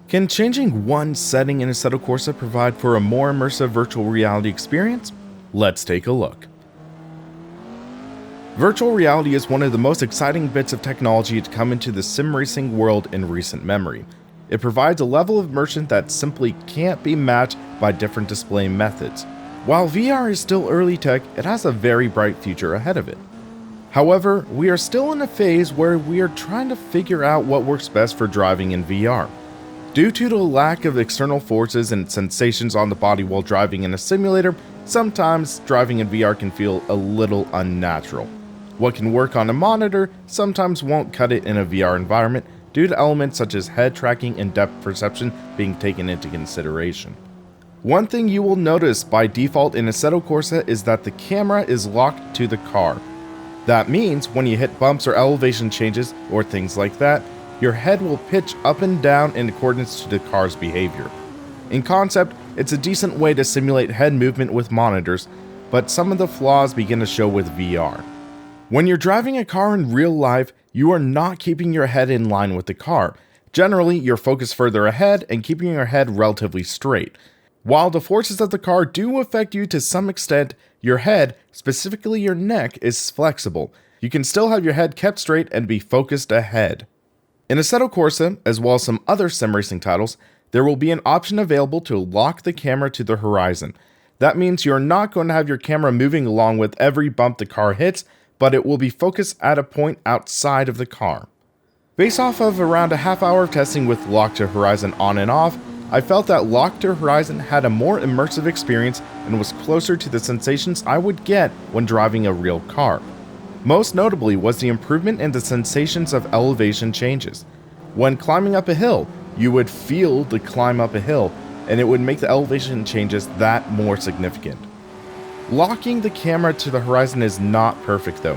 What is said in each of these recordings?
Can changing one setting in Assetto Corsa provide for a more immersive virtual reality experience? Let's take a look. Virtual reality is one of the most exciting bits of technology to come into the sim racing world in recent memory. It provides a level of immersion that simply can't be matched by different display methods. While VR is still early tech, it has a very bright future ahead of it. However, we are still in a phase where we are trying to figure out what works best for driving in VR. Due to the lack of external forces and sensations on the body while driving in a simulator, sometimes driving in VR can feel a little unnatural. What can work on a monitor sometimes won't cut it in a VR environment due to elements such as head tracking and depth perception being taken into consideration. One thing you will notice by default in Assetto Corsa is that the camera is locked to the car. That means when you hit bumps or elevation changes or things like that, your head will pitch up and down in accordance to the car's behavior. In concept, it's a decent way to simulate head movement with monitors, but some of the flaws begin to show with VR. When you're driving a car in real life, you are not keeping your head in line with the car. Generally, you're focused further ahead and keeping your head relatively straight. While the forces of the car do affect you to some extent, your head, specifically your neck, is flexible. You can still have your head kept straight and be focused ahead. In Assetto Corsa, as well as some other sim racing titles, there will be an option available to lock the camera to the horizon. That means you're not going to have your camera moving along with every bump the car hits, but it will be focused at a point outside of the car. Based off of around a half hour of testing with lock to horizon on and off, I felt that lock to horizon had a more immersive experience and was closer to the sensations I would get when driving a real car. Most notably was the improvement in the sensations of elevation changes. When climbing up a hill, you would feel the climb up a hill, and it would make the elevation changes that more significant. Locking the camera to the horizon is not perfect though.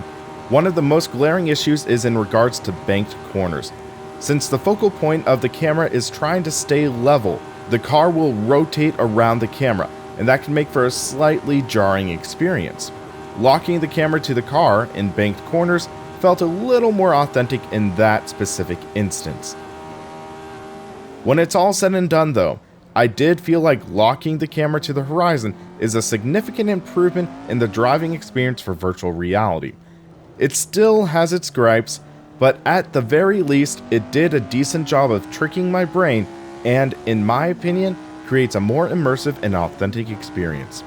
One of the most glaring issues is in regards to banked corners. Since the focal point of the camera is trying to stay level, the car will rotate around the camera, and that can make for a slightly jarring experience. Locking the camera to the car in banked corners felt a little more authentic in that specific instance. When it's all said and done though, I did feel like locking the camera to the horizon is a significant improvement in the driving experience for virtual reality. It still has its gripes, but at the very least, it did a decent job of tricking my brain and, in my opinion, creates a more immersive and authentic experience.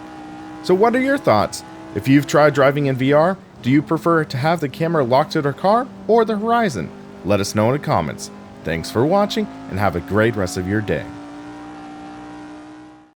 So what are your thoughts? If you've tried driving in VR, do you prefer to have the camera locked to the car or the horizon? Let us know in the comments. Thanks for watching and have a great rest of your day.